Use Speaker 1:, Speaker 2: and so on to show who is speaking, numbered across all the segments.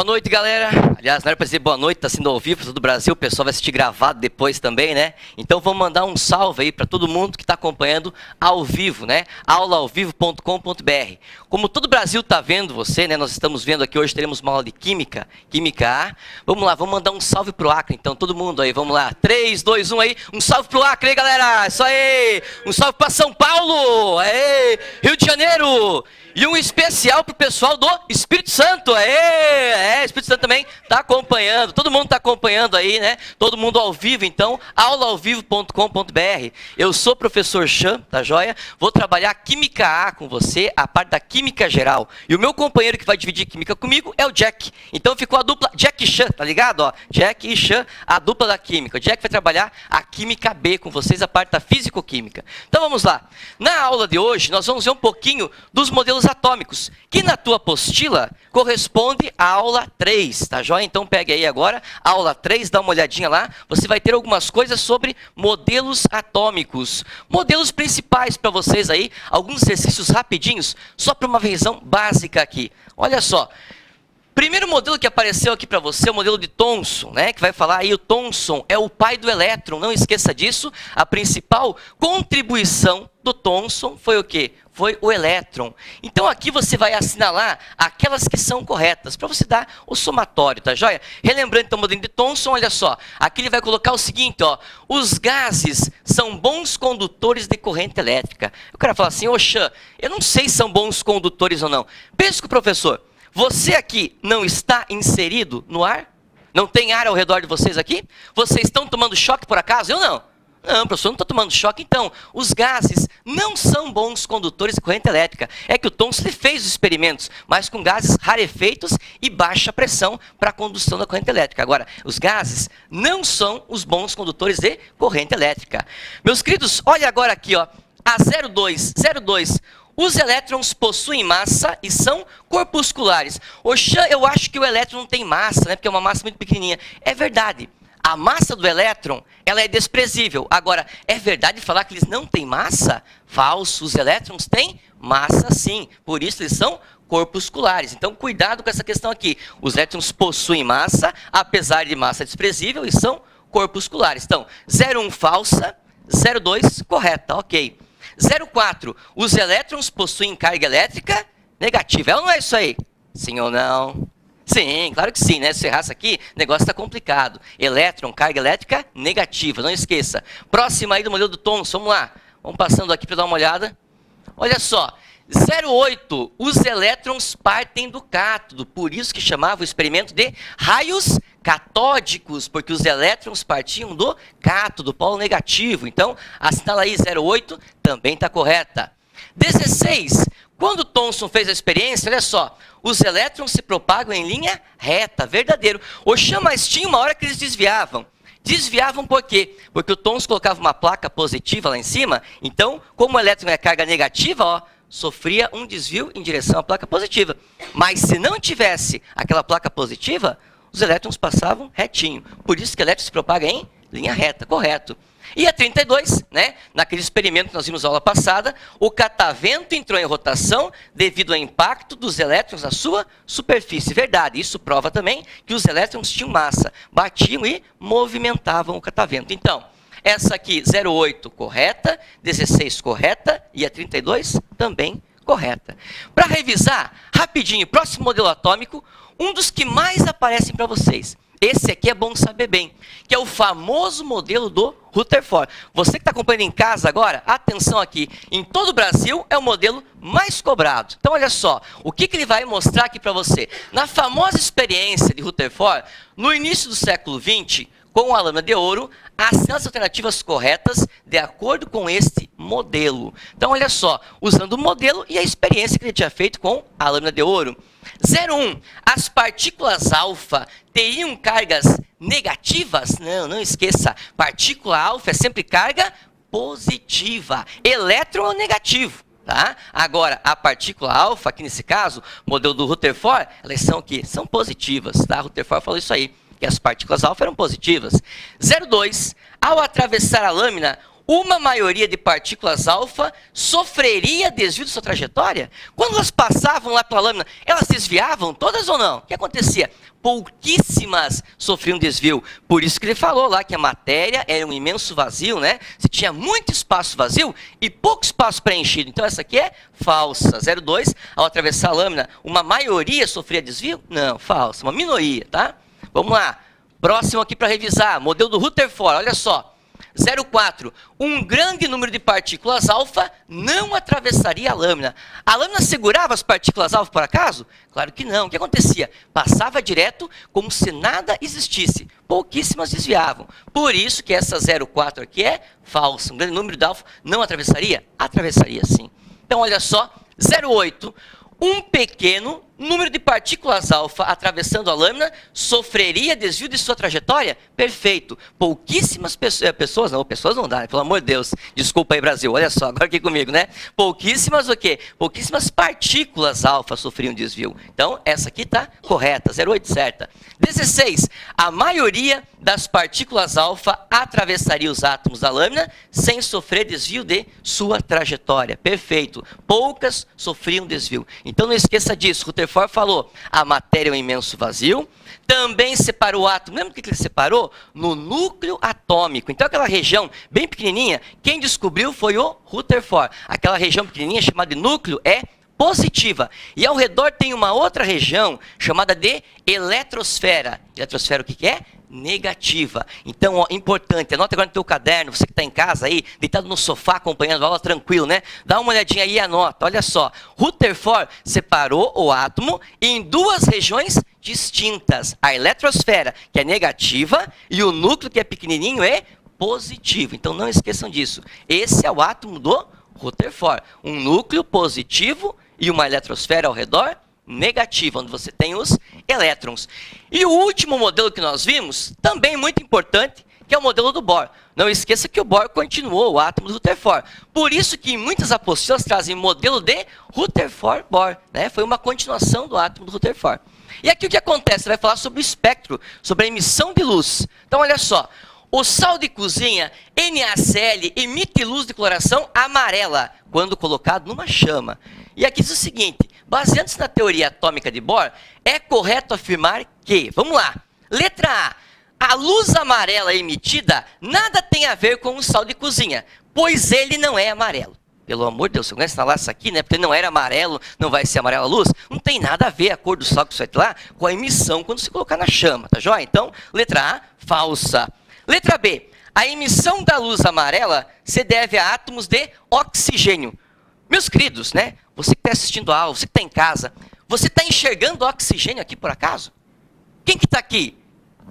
Speaker 1: noite, galera. Aliás, não era para dizer boa noite, está sendo ao vivo para todo o Brasil, o pessoal vai assistir gravado depois também, né? Então vamos mandar um salve aí para todo mundo que está acompanhando ao vivo, né? aulaaovivo.com.br. Como todo o Brasil está vendo você, né? Nós estamos vendo aqui hoje, teremos uma aula de Química, Química A. Vamos lá, vamos mandar um salve para o Acre, então, todo mundo aí, vamos lá. 3, 2, 1 aí, um salve para o Acre aí, galera. Isso aí, um salve para São Paulo, aí, Rio de Janeiro. E um especial para o pessoal do Espírito Santo. Espírito Santo também está acompanhando. Todo mundo está acompanhando aí, né? Todo mundo ao vivo, então. aulaaovivo.com.br. Eu sou o professor Chan, tá joia? Vou trabalhar Química A com você, a parte da Química Geral. E o meu companheiro que vai dividir Química comigo é o Jack. Então ficou a dupla Jack e Chan, tá ligado? Ó, Jack e Chan, a dupla da Química. O Jack vai trabalhar a Química B com vocês, a parte da Físico-Química. Então vamos lá. Na aula de hoje, nós vamos ver um pouquinho dos modelos atômicos, que na tua apostila corresponde à aula 3, tá joia? Então pegue aí agora, a aula 3, dá uma olhadinha lá, você vai ter algumas coisas sobre modelos atômicos. Modelos principais para vocês aí, alguns exercícios rapidinhos, só para uma visão básica aqui. Olha só, primeiro modelo que apareceu aqui para você é o modelo de Thomson, né? Que vai falar aí, o Thomson é o pai do elétron, não esqueça disso. A principal contribuição do Thomson foi o quê? Foi o elétron. Então aqui você vai assinalar aquelas que são corretas, para você dar o somatório, tá joia? Relembrando então o modelo de Thomson, olha só, aqui ele vai colocar o seguinte, ó, os gases são bons condutores de corrente elétrica. O cara fala assim, ô Chan, eu não sei se são bons condutores ou não. Pensa com o professor, você aqui não está inserido no ar? Não tem ar ao redor de vocês aqui? Vocês estão tomando choque por acaso? Eu não. Não, professor, não estou tomando choque. Então, os gases não são bons condutores de corrente elétrica. É que o Thomson fez os experimentos, mas com gases rarefeitos e baixa pressão para a condução da corrente elétrica. Agora, os gases não são os bons condutores de corrente elétrica. Meus queridos, olha agora aqui, ó, a 02. Os elétrons possuem massa e são corpusculares. Oxã, eu acho que o elétron não tem massa, né? Porque é uma massa muito pequenininha. É verdade. A massa do elétron, ela é desprezível. Agora, é verdade falar que eles não têm massa? Falso. Os elétrons têm massa, sim. Por isso, eles são corpusculares. Então, cuidado com essa questão aqui. Os elétrons possuem massa, apesar de massa desprezível, e são corpusculares. Então, 01 falsa, 02 correta. Ok. 04. Os elétrons possuem carga elétrica negativa. É ou não é isso aí? Sim ou não? Sim, claro que sim, né? Se errar isso aqui, o negócio está complicado. Elétron, carga elétrica negativa, não esqueça. Próxima aí do modelo do Thomson, vamos lá. Vamos passando aqui para dar uma olhada. Olha só, 08, os elétrons partem do cátodo, por isso que chamava o experimento de raios catódicos, porque os elétrons partiam do cátodo, polo negativo. Então, assinala aí 08, também está correta. 16, quando Thomson fez a experiência, olha só, os elétrons se propagam em linha reta, verdadeiro. Oxã, mas tinha uma hora que eles desviavam. Desviavam por quê? Porque o Thomson colocava uma placa positiva lá em cima, então, como o elétron é carga negativa, ó, sofria um desvio em direção à placa positiva. Mas se não tivesse aquela placa positiva, os elétrons passavam retinho. Por isso que o elétron se propaga em linha reta, correto. E a 32, né? Naquele experimento que nós vimos na aula passada, o catavento entrou em rotação devido ao impacto dos elétrons na sua superfície. Verdade, isso prova também que os elétrons tinham massa, batiam e movimentavam o catavento. Então, essa aqui, 08, correta, 16, correta, e a 32, também correta. Para revisar, rapidinho, próximo modelo atômico, um dos que mais aparecem para vocês. Esse aqui é bom saber bem, que é o famoso modelo do Rutherford. Você que está acompanhando em casa agora, atenção aqui, em todo o Brasil é o modelo mais cobrado. Então, olha só, o que ele vai mostrar aqui para você? Na famosa experiência de Rutherford, no início do século XX, com a lâmina de ouro, assina as alternativas corretas de acordo com este modelo. Então, olha só, usando o modelo e a experiência que ele tinha feito com a lâmina de ouro. 01. As partículas alfa teriam cargas negativas? Não, não esqueça. Partícula alfa é sempre carga positiva. Elétron é negativo. Tá? Agora, a partícula alfa, aqui nesse caso, modelo do Rutherford, elas são o quê? São positivas. Tá? Rutherford falou isso aí, que as partículas alfa eram positivas. 02. Ao atravessar a lâmina, uma maioria de partículas alfa sofreria desvio de sua trajetória? Quando elas passavam lá pela lâmina, elas desviavam todas ou não? O que acontecia? Pouquíssimas sofriam desvio. Por isso que ele falou lá que a matéria era um imenso vazio, né? Se tinha muito espaço vazio e pouco espaço preenchido. Então essa aqui é falsa. 0,2, ao atravessar a lâmina, uma maioria sofria desvio? Não, falsa. Uma minoria, tá? Vamos lá. Próximo aqui para revisar. Modelo do Rutherford, olha só. 0,4. Um grande número de partículas alfa não atravessaria a lâmina. A lâmina segurava as partículas alfa por acaso? Claro que não. O que acontecia? Passava direto como se nada existisse. Pouquíssimas desviavam. Por isso que essa 0,4 aqui é falsa. Um grande número de alfa não atravessaria? Atravessaria sim. Então olha só. 0,8. Um pequeno número de partículas alfa atravessando a lâmina sofreria desvio de sua trajetória? Perfeito. Pouquíssimas pessoas não dá, pelo amor de Deus. Desculpa aí, Brasil, olha só, agora aqui comigo, né? Pouquíssimas o quê? Pouquíssimas partículas alfa sofriam desvio. Então, essa aqui está correta, 0,8 certa. 16. A maioria das partículas alfa atravessaria os átomos da lâmina sem sofrer desvio de sua trajetória. Perfeito. Poucas sofriam desvio. Então, não esqueça disso. Rutherford falou, a matéria é um imenso vazio, também separou o átomo. Lembra o que ele separou? No núcleo atômico. Então, aquela região bem pequenininha, quem descobriu foi o Rutherford. Aquela região pequenininha chamada de núcleo é positiva. E ao redor tem uma outra região chamada de eletrosfera. Eletrosfera o que é? Negativa. Então, ó, importante, anota agora no teu caderno, você que está em casa aí, deitado no sofá acompanhando a aula tranquilo, né? Dá uma olhadinha aí e anota, olha só. Rutherford separou o átomo em duas regiões distintas. A eletrosfera, que é negativa, e o núcleo, que é pequenininho, é positivo. Então, não esqueçam disso. Esse é o átomo do Rutherford. Um núcleo positivo e uma eletrosfera ao redor negativa, onde você tem os elétrons. E o último modelo que nós vimos, também muito importante, que é o modelo do Bohr. Não esqueça que o Bohr continuou o átomo do Rutherford. Por isso que em muitas apostilas trazem modelo de Rutherford-Bohr, né? Foi uma continuação do átomo do Rutherford. E aqui o que acontece? Vai falar sobre o espectro, sobre a emissão de luz. Então, olha só. O sal de cozinha, NaCl, emite luz de coloração amarela quando colocado numa chama. E aqui diz o seguinte, baseando-se na teoria atômica de Bohr, é correto afirmar que, vamos lá, letra A luz amarela emitida nada tem a ver com o sal de cozinha, pois ele não é amarelo. Pelo amor de Deus, você conhece instalar isso aqui, né? Porque não era amarelo, não vai ser amarela a luz. Não tem nada a ver a cor do sal que você vai ter lá com a emissão quando se colocar na chama, tá joia? Então, letra A, falsa. Letra B, a emissão da luz amarela se deve a átomos de oxigênio. Meus queridos, né? Você que está assistindo a aula, você que está em casa, você está enxergando oxigênio aqui por acaso? Quem que está aqui?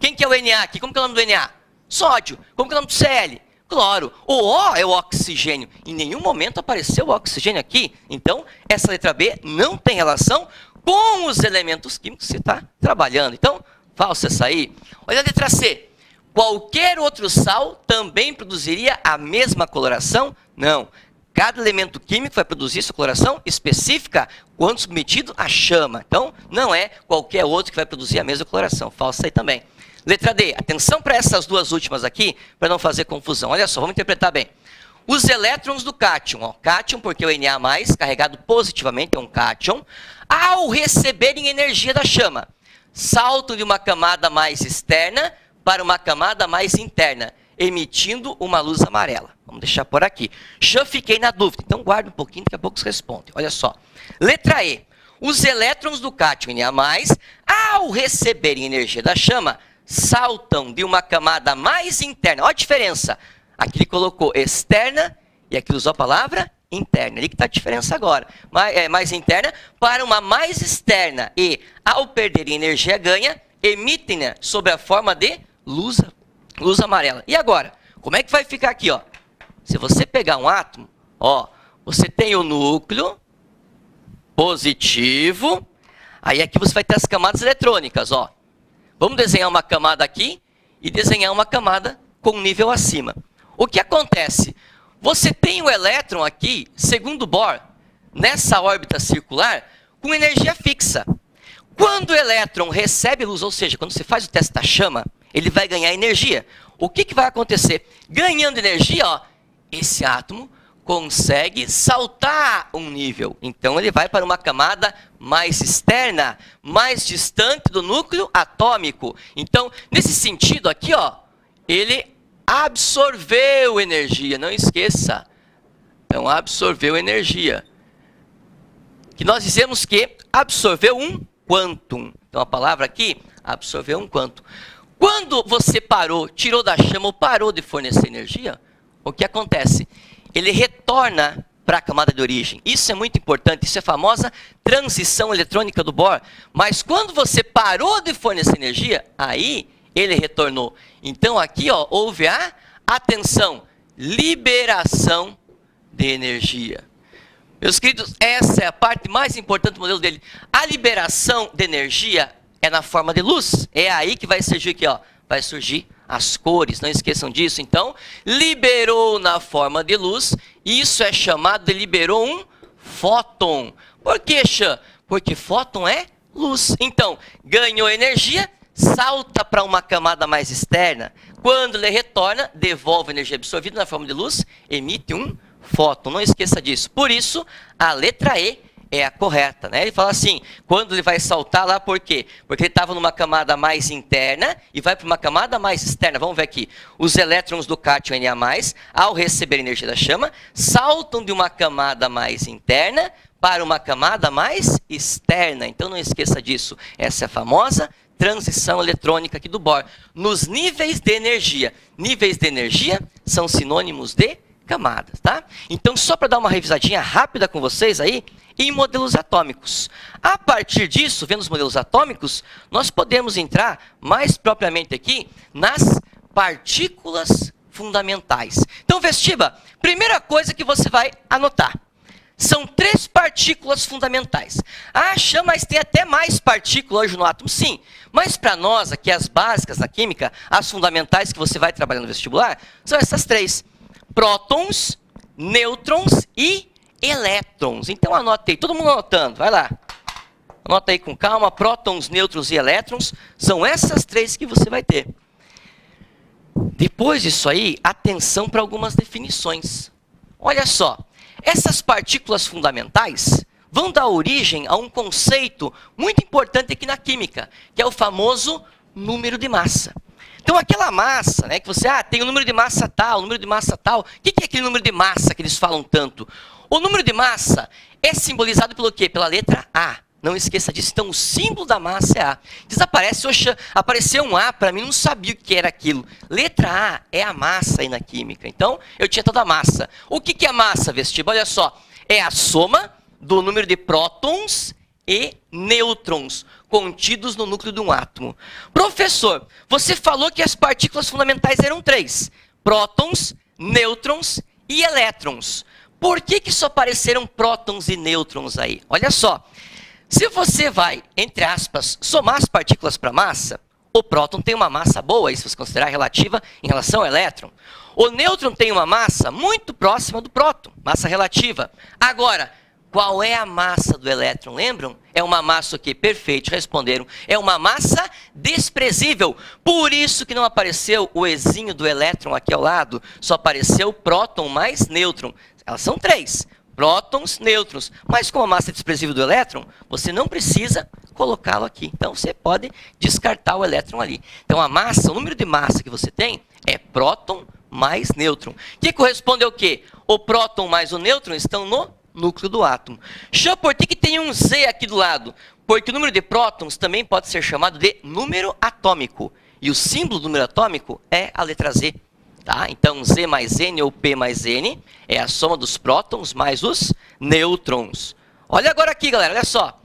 Speaker 1: Quem que é o Na aqui? Como que é o nome do Na? Sódio. Como que é o nome do Cl? Cloro. O O é o oxigênio. Em nenhum momento apareceu o oxigênio aqui. Então, essa letra B não tem relação com os elementos químicos que você está trabalhando. Então, falsa essa aí. Olha a letra C. Qualquer outro sal também produziria a mesma coloração? Não. Cada elemento químico vai produzir sua coloração específica quando submetido à chama. Então, não é qualquer outro que vai produzir a mesma coloração. Falsa aí também. Letra D. Atenção para essas duas últimas aqui, para não fazer confusão. Olha só, vamos interpretar bem. Os elétrons do cátion, ó, cátion porque o Na+, carregado positivamente, é um cátion, ao receberem energia da chama, saltam de uma camada mais externa para uma camada mais interna, emitindo uma luz amarela. Vamos deixar por aqui. Já fiquei na dúvida, então guarda um pouquinho, daqui a pouco você responde. Olha só. Letra E. Os elétrons do cátion Na+, ao receberem energia da chama, saltam de uma camada mais interna. Olha a diferença. Aqui ele colocou externa e aqui ele usou a palavra interna. Ali que está a diferença agora. Mais interna para uma mais externa. E, ao perderem energia ganha, emitem sob a forma de luz amarela. E agora? Como é que vai ficar aqui? Ó? Se você pegar um átomo, ó, você tem o núcleo positivo. Aí aqui você vai ter as camadas eletrônicas. Ó. Vamos desenhar uma camada aqui e desenhar uma camada com um nível acima. O que acontece? Você tem o elétron aqui, segundo Bohr, nessa órbita circular, com energia fixa. Quando o elétron recebe luz, ou seja, quando você faz o teste da chama, ele vai ganhar energia. O que vai acontecer? Ganhando energia, ó, esse átomo consegue saltar um nível. Então ele vai para uma camada mais externa, mais distante do núcleo atômico. Então, nesse sentido aqui, ó, ele absorveu energia, não esqueça. Então, absorveu energia. Que nós dizemos que absorveu um quantum. Então, a palavra aqui, absorveu um quantum. Quando você parou, tirou da chama ou parou de fornecer energia, o que acontece? Ele retorna para a camada de origem. Isso é muito importante, isso é a famosa transição eletrônica do Bohr. Mas quando você parou de fornecer energia, aí ele retornou. Então aqui, ó, houve a, atenção, liberação de energia. Meus queridos, essa é a parte mais importante do modelo dele. A liberação de energia é na forma de luz. É aí que vai surgir aqui, ó, vai surgir as cores, não esqueçam disso. Então, liberou na forma de luz, isso é chamado de liberou um fóton. Por que, Xan? Porque fóton é luz. Então, ganhou energia, salta para uma camada mais externa. Quando ele retorna, devolve a energia absorvida na forma de luz, emite um fóton. Não esqueça disso. Por isso, a letra E é a correta, né? Ele fala assim, quando ele vai saltar lá, por quê? Porque ele estava numa camada mais interna e vai para uma camada mais externa. Vamos ver aqui. Os elétrons do cátion Na+, ao receber energia da chama, saltam de uma camada mais interna para uma camada mais externa. Então, não esqueça disso. Essa é a famosa transição eletrônica aqui do Bohr. Nos níveis de energia. Níveis de energia são sinônimos de camadas, tá? Então, só para dar uma revisadinha rápida com vocês aí, em modelos atômicos. A partir disso, vendo os modelos atômicos, nós podemos entrar mais propriamente aqui nas partículas fundamentais. Então, Vestiba, primeira coisa que você vai anotar. São 3 partículas fundamentais. Ah, Xan, mas tem até mais partículas hoje no átomo. Sim, mas para nós, aqui as básicas da química, as fundamentais que você vai trabalhar no vestibular, são essas 3. Prótons, nêutrons e elétrons. Então anota aí, todo mundo anotando, vai lá. Anota aí com calma, prótons, nêutrons e elétrons, são essas 3 que você vai ter. Depois disso aí, atenção para algumas definições. Olha só, essas partículas fundamentais vão dar origem a um conceito muito importante aqui na química, que é o famoso número de massa. Então, aquela massa, né, que você, tem o número de massa tal, o número de massa tal. O que é aquele número de massa que eles falam tanto? O número de massa é simbolizado pelo quê? Pela letra A. Não esqueça disso. Então, o símbolo da massa é A. Desaparece, oxa, apareceu um A, para mim não sabia o que era aquilo. Letra A é a massa aí na química. Então, eu tinha toda a massa. O que é a massa, Vestiba? Olha só, é a soma do número de prótons e nêutrons contidos no núcleo de um átomo. Professor, você falou que as partículas fundamentais eram 3. Prótons, nêutrons e elétrons. Por que só apareceram prótons e nêutrons aí? Olha só, se você vai, entre aspas, somar as partículas para massa, o próton tem uma massa boa, isso se você considerar relativa em relação ao elétron. O nêutron tem uma massa muito próxima do próton, massa relativa. Agora, qual é a massa do elétron? Lembram? É uma massa o quê? Perfeito, responderam. É uma massa desprezível. Por isso que não apareceu o Ezinho do elétron aqui ao lado. Só apareceu próton mais nêutron. Elas são 3. Prótons, nêutrons. Mas com a massa desprezível do elétron, você não precisa colocá-lo aqui. Então, você pode descartar o elétron ali. Então, a massa, o número de massa que você tem é próton mais nêutron. Que corresponde ao quê? O próton mais o nêutron estão no núcleo do átomo. Xan, por que tem um Z aqui do lado? Porque o número de prótons também pode ser chamado de número atômico. E o símbolo do número atômico é a letra Z. Tá? Então, Z mais N ou P mais N é a soma dos prótons mais os nêutrons. Olha agora aqui, galera, olha só.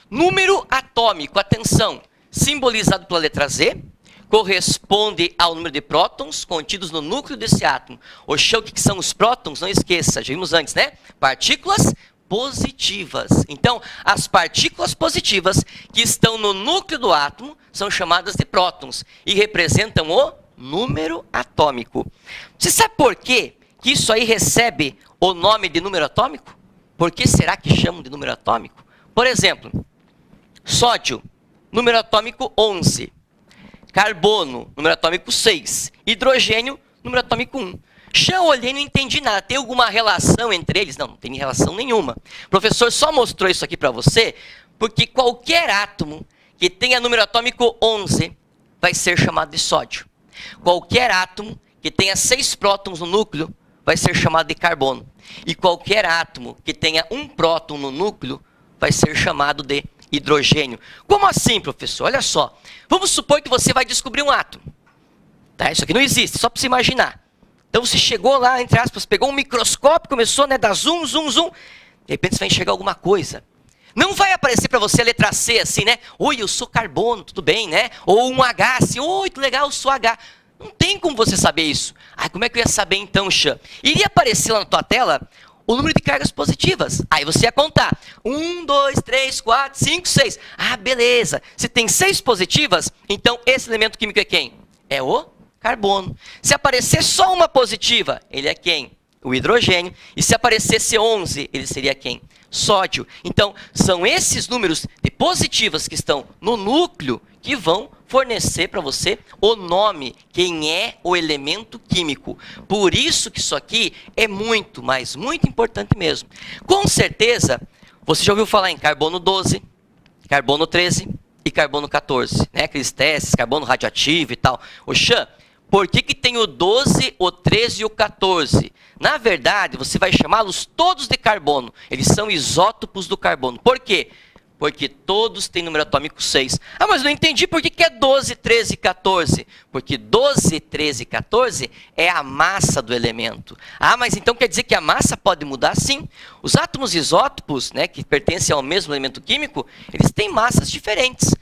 Speaker 1: Número atômico, atenção, simbolizado pela letra Z, corresponde ao número de prótons contidos no núcleo desse átomo. Oxê, o que são os prótons? Não esqueça, já vimos antes, né? Partículas positivas. Então, as partículas positivas que estão no núcleo do átomo são chamadas de prótons e representam o número atômico. Você sabe por quê que isso aí recebe o nome de número atômico? Por que será que chamam de número atômico? Por exemplo, sódio, número atômico 11. Carbono, número atômico 6. Hidrogênio, número atômico 1. Já olhei e não entendi nada. Tem alguma relação entre eles? Não, não tem relação nenhuma. O professor só mostrou isso aqui para você porque qualquer átomo que tenha número atômico 11 vai ser chamado de sódio. Qualquer átomo que tenha 6 prótons no núcleo vai ser chamado de carbono. E qualquer átomo que tenha 1 próton no núcleo vai ser chamado de hidrogênio. Como assim, professor? Olha só. Vamos supor que você vai descobrir um átomo. Tá? Isso aqui não existe, só para você imaginar. Então você chegou lá, entre aspas, pegou um microscópio, começou, né, dar zoom, zoom, zoom. De repente você vai enxergar alguma coisa. Não vai aparecer para você a letra C assim, né? Oi, eu sou carbono, tudo bem, né? Ou um H assim, oi, que legal, eu sou H. Não tem como você saber isso. Ah, como é que eu ia saber então, Xan? Iria aparecer lá na tua tela o número de cargas positivas. Aí você ia contar. 1, 2, 3, 4, 5, 6. Ah, beleza. Se tem 6 positivas, então esse elemento químico é quem? É o carbono. Se aparecer só uma positiva, ele é quem? O hidrogênio. E se aparecesse 11, ele seria quem? Sódio. Então, são esses números de positivas que estão no núcleo que vão fornecer para você o nome, quem é o elemento químico. Por isso que isso aqui é muito, mas muito importante mesmo. Com certeza, você já ouviu falar em carbono 12, carbono 13 e carbono 14, né? Aqueles testes, carbono radioativo e tal. O Xan, por que tem o 12, o 13 e o 14? Na verdade, você vai chamá-los todos de carbono. Eles são isótopos do carbono. Por quê? Porque todos têm número atômico 6. Ah, mas não entendi por que é 12, 13 e 14. Porque 12, 13 e 14 é a massa do elemento. Ah, mas então quer dizer que a massa pode mudar? Sim. Os átomos isótopos, né, que pertencem ao mesmo elemento químico, eles têm massas diferentes.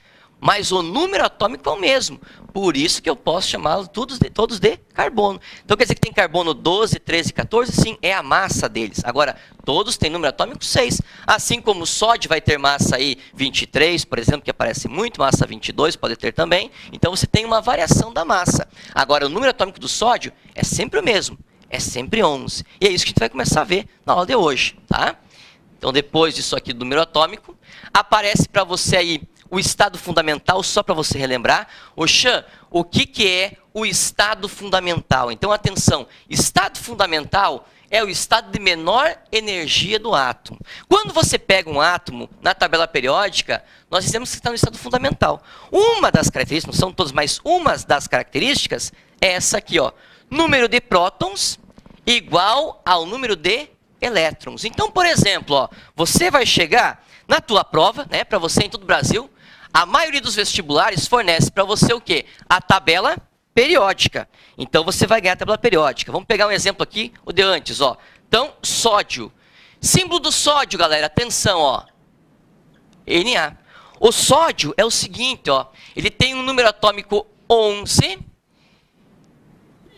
Speaker 1: Mas o número atômico é o mesmo. Por isso que eu posso chamá-los todos de carbono. Então quer dizer que tem carbono 12, 13 e 14? Sim, é a massa deles. Agora, todos têm número atômico 6. Assim como o sódio vai ter massa aí 23, por exemplo, que aparece muito, massa 22 pode ter também. Então você tem uma variação da massa. Agora, o número atômico do sódio é sempre o mesmo. É sempre 11. E é isso que a gente vai começar a ver na aula de hoje. Tá? Então depois disso aqui do número atômico, aparece para você aí o estado fundamental, só para você relembrar. Ô Xan, o que é o estado fundamental? Então, atenção, estado fundamental é o estado de menor energia do átomo. Quando você pega um átomo na tabela periódica, nós dizemos que está no estado fundamental. Uma das características, não são todas, mas uma das características é essa aqui, ó. Número de prótons igual ao número de elétrons. Então, por exemplo, ó, você vai chegar na tua prova, né, para você em todo o Brasil, a maioria dos vestibulares fornece para você o quê? A tabela periódica. Então, você vai ganhar a tabela periódica. Vamos pegar um exemplo aqui, o de antes, ó. Então, sódio. Símbolo do sódio, galera, atenção, ó. Na. O sódio é o seguinte, ó. Ele tem um número atômico 11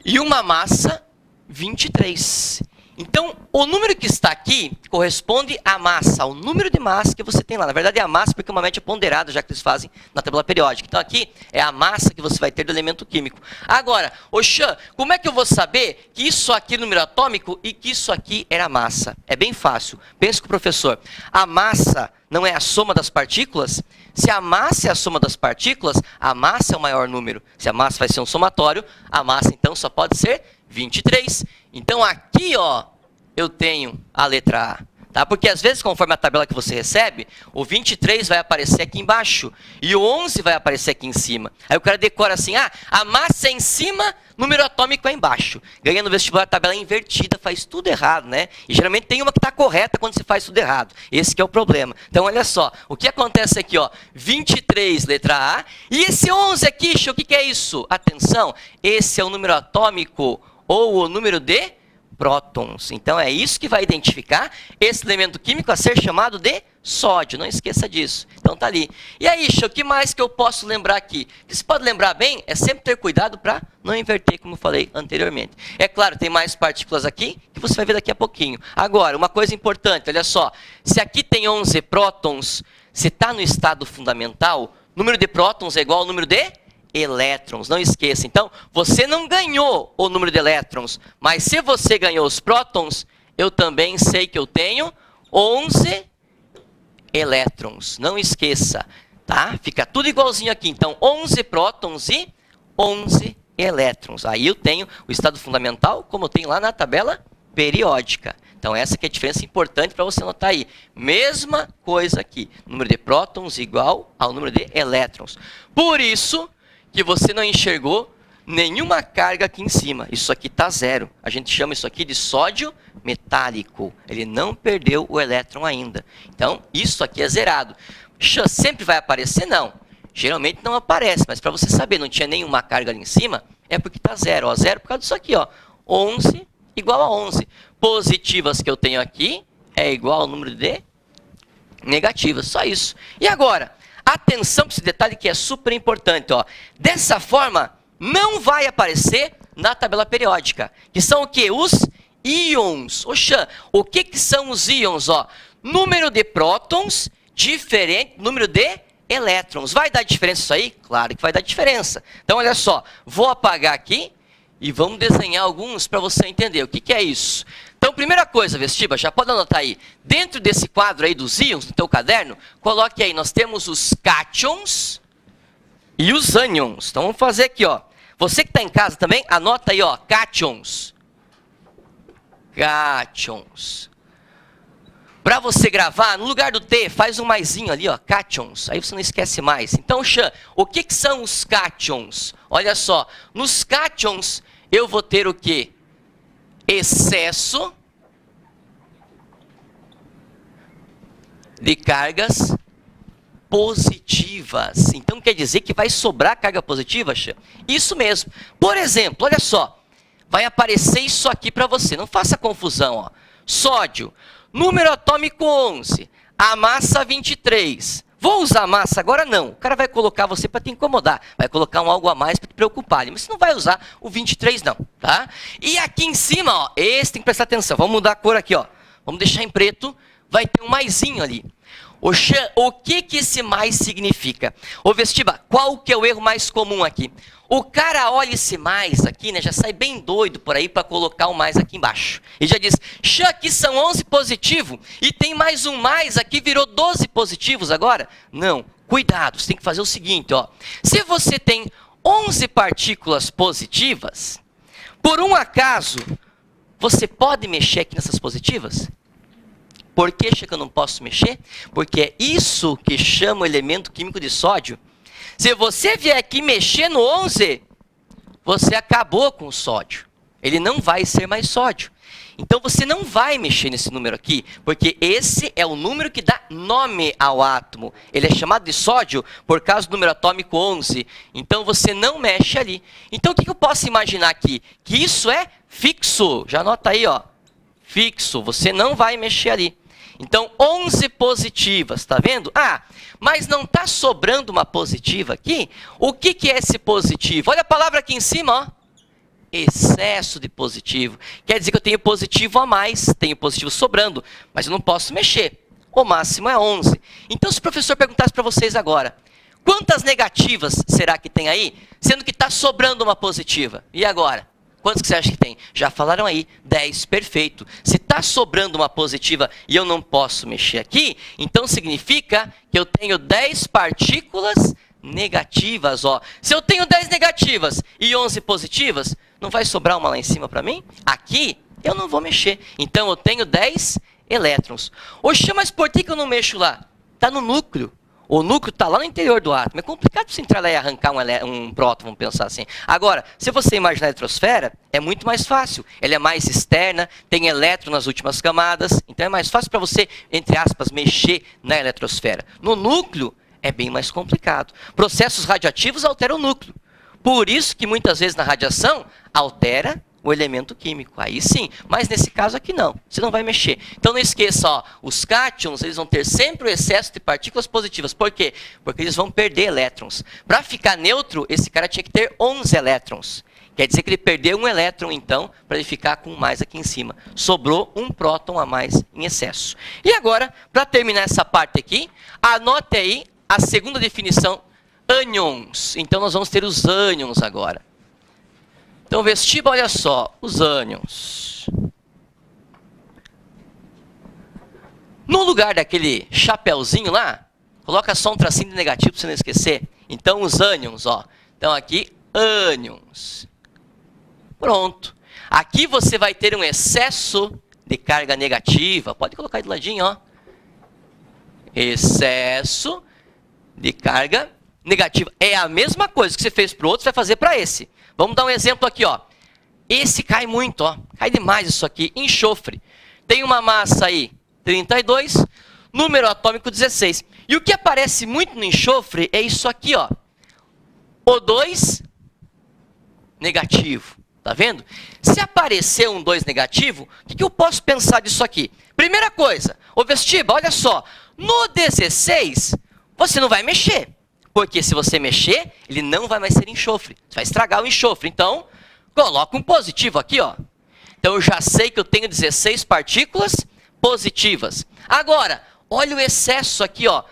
Speaker 1: e uma massa 23. Então, o número que está aqui corresponde à massa, ao número de massa que você tem lá. Na verdade, é a massa porque é uma média ponderada, já que eles fazem na tabela periódica. Então, aqui é a massa que você vai ter do elemento químico. Agora, ô Xan, como é que eu vou saber que isso aqui é número atômico e que isso aqui era massa? É bem fácil. Pensa com o professor. A massa não é a soma das partículas? Se a massa é a soma das partículas, a massa é o maior número. Se a massa vai ser um somatório, a massa, então, só pode ser 23. Então, aqui, ó, eu tenho a letra A. Tá? Porque, às vezes, conforme a tabela que você recebe, o 23 vai aparecer aqui embaixo e o 11 vai aparecer aqui em cima. Aí o cara decora assim, ah, a massa é em cima, número atômico é embaixo. Ganha no vestibular a tabela invertida, faz tudo errado, né? E, geralmente, tem uma que está correta quando você faz tudo errado. Esse que é o problema. Então, olha só, o que acontece aqui, ó, 23, letra A, e esse 11 aqui, o que é isso? Atenção, esse é o número atômico ou o número de prótons. Então, é isso que vai identificar esse elemento químico a ser chamado de sódio. Não esqueça disso. Então, tá ali. E aí, o que mais que eu posso lembrar aqui? Que você pode lembrar bem é sempre ter cuidado para não inverter, como eu falei anteriormente. É claro, tem mais partículas aqui que você vai ver daqui a pouquinho. Agora, uma coisa importante, olha só. Se aqui tem 11 prótons, se está no estado fundamental, número de prótons é igual ao número de elétrons, não esqueça. Então, você não ganhou o número de elétrons, mas se você ganhou os prótons, eu também sei que eu tenho 11 elétrons. Não esqueça, tá? Fica tudo igualzinho aqui. Então, 11 prótons e 11 elétrons. Aí eu tenho o estado fundamental, como eu tenho lá na tabela periódica. Então, essa que é a diferença importante para você anotar aí. Mesma coisa aqui. Número de prótons igual ao número de elétrons. Por isso que você não enxergou nenhuma carga aqui em cima. Isso aqui está zero. A gente chama isso aqui de sódio metálico. Ele não perdeu o elétron ainda. Então, isso aqui é zerado. Sempre vai aparecer? Não. Geralmente não aparece, mas para você saber, não tinha nenhuma carga ali em cima, é porque está zero. Ó, zero por causa disso aqui, ó. 11 igual a 11. Positivas que eu tenho aqui é igual ao número de negativas. Só isso. E agora, atenção para esse detalhe que é super importante. Ó. Dessa forma, não vai aparecer na tabela periódica. Que são o quê? Os íons. Oxa, o que são os íons? Ó? Número de prótons diferente do número de elétrons. Vai dar diferença isso aí? Claro que vai dar diferença. Então, olha só. Vou apagar aqui e vamos desenhar alguns para você entender o que é isso. Então, primeira coisa, Vestiba, já pode anotar aí. Dentro desse quadro aí dos íons, no teu caderno, coloque aí, nós temos os cátions e os ânions. Então, vamos fazer aqui, ó. Você que está em casa também, anota aí, ó, cátions. Cátions. Para você gravar, no lugar do T, faz um maisinho ali, ó, cátions. Aí você não esquece mais. Então, Xan, o que são os cátions? Olha só, nos cátions eu vou ter o quê? Excesso de cargas positivas. Então, quer dizer que vai sobrar carga positiva, Xan? Isso mesmo. Por exemplo, olha só, vai aparecer isso aqui para você. Não faça confusão, ó. Sódio. Número atômico 11, a massa 23. Vou usar a massa agora? Não. O cara vai colocar você para te incomodar. Vai colocar um algo a mais para te preocupar. Mas você não vai usar o 23 não, tá? E aqui em cima, ó, esse tem que prestar atenção. Vamos mudar a cor aqui, ó. Vamos deixar em preto. Vai ter um maisinho ali. O que esse mais significa? Ô Vestiba, qual que é o erro mais comum aqui? O cara olha esse mais aqui, né, já sai bem doido por aí para colocar o mais aqui embaixo. E já diz, Xã, aqui são 11 positivo e tem mais um mais aqui, virou 12 positivos agora? Não, cuidado, você tem que fazer o seguinte, ó. Se você tem 11 partículas positivas, por um acaso, você pode mexer aqui nessas positivas? Por que, que eu não posso mexer? Porque é isso que chama o elemento químico de sódio. Se você vier aqui mexer no 11, você acabou com o sódio. Ele não vai ser mais sódio. Então, você não vai mexer nesse número aqui, porque esse é o número que dá nome ao átomo. Ele é chamado de sódio por causa do número atômico 11. Então, você não mexe ali. Então, o que eu posso imaginar aqui? Que isso é fixo. Já anota aí, ó. Fixo. Você não vai mexer ali. Então, 11 positivas, tá vendo? Ah, mas não está sobrando uma positiva aqui? O que é esse positivo? Olha a palavra aqui em cima, ó. Excesso de positivo. Quer dizer que eu tenho positivo a mais, tenho positivo sobrando, mas eu não posso mexer. O máximo é 11. Então, se o professor perguntasse para vocês agora, quantas negativas será que tem aí, sendo que está sobrando uma positiva? E agora? Quantos que você acha que tem? Já falaram aí, 10, perfeito. Se está sobrando uma positiva e eu não posso mexer aqui, então significa que eu tenho 10 partículas negativas. Ó. Se eu tenho 10 negativas e 11 positivas, não vai sobrar uma lá em cima para mim? Aqui eu não vou mexer. Então eu tenho 10 elétrons. Oxe, mas por que eu não mexo lá? Está no núcleo. O núcleo está lá no interior do átomo. É complicado você entrar lá e arrancar um próton, vamos pensar assim. Agora, se você imaginar a eletrosfera, é muito mais fácil. Ela é mais externa, tem elétron nas últimas camadas. Então é mais fácil para você, entre aspas, mexer na eletrosfera. No núcleo, é bem mais complicado. Processos radioativos alteram o núcleo. Por isso que muitas vezes na radiação, altera o elemento químico. Aí sim, mas nesse caso aqui não, você não vai mexer. Então não esqueça, ó, os cátions, eles vão ter sempre o excesso de partículas positivas. Por quê? Porque eles vão perder elétrons. Para ficar neutro, esse cara tinha que ter 11 elétrons. Quer dizer que ele perdeu um elétron, então, para ele ficar com mais aqui em cima. Sobrou um próton a mais em excesso. E agora, para terminar essa parte aqui, anote aí a segunda definição, ânions. Então nós vamos ter os ânions agora. Então, Vestiba, olha só, os ânions. No lugar daquele chapeuzinho lá, coloca só um tracinho de negativo para você não esquecer. Então, os ânions, ó. Então, aqui, ânions. Pronto. Aqui você vai ter um excesso de carga negativa. Pode colocar aí do ladinho, ó. Excesso de carga negativa. É a mesma coisa que você fez para o outro, você vai fazer para esse. Vamos dar um exemplo aqui, ó. Esse cai muito, ó. Cai demais isso aqui. Enxofre. Tem uma massa aí, 32, número atômico 16. E o que aparece muito no enxofre é isso aqui, ó. O2 negativo. Tá vendo? Se aparecer um 2 negativo, o que eu posso pensar disso aqui? Primeira coisa, ô Vestiba, olha só. No 16, você não vai mexer. Porque se você mexer, ele não vai mais ser enxofre. Você vai estragar o enxofre. Então, coloca um positivo aqui, ó. Então, eu já sei que eu tenho 16 partículas positivas. Agora, olha o excesso aqui, ó.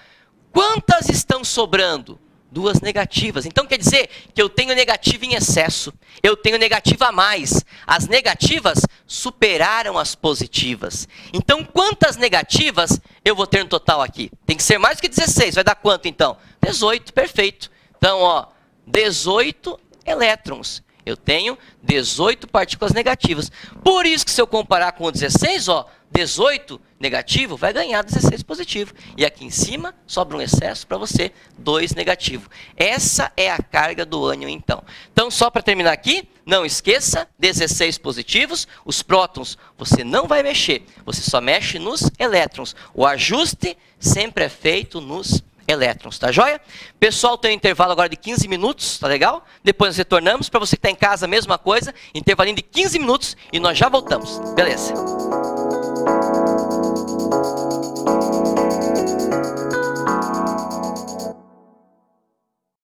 Speaker 1: Quantas estão sobrando? 2 negativas. Então, quer dizer que eu tenho negativa em excesso. Eu tenho negativa a mais. As negativas superaram as positivas. Então, quantas negativas eu vou ter no total aqui? Tem que ser mais do que 16. Vai dar quanto, então? 18, perfeito. Então, ó, 18 elétrons. Eu tenho 18 partículas negativas. Por isso que se eu comparar com o 16, ó, 18 negativo vai ganhar 16 positivo. E aqui em cima sobra um excesso para você, 2 negativo. Essa é a carga do ânion, então. Então, só para terminar aqui, não esqueça, 16 positivos, os prótons você não vai mexer, você só mexe nos elétrons. O ajuste sempre é feito nos elétrons, tá joia? Pessoal, tem um intervalo agora de 15 minutos, tá legal? Depois nós retornamos. Para você que está em casa, a mesma coisa, intervalinho de 15 minutos e nós já voltamos. Beleza?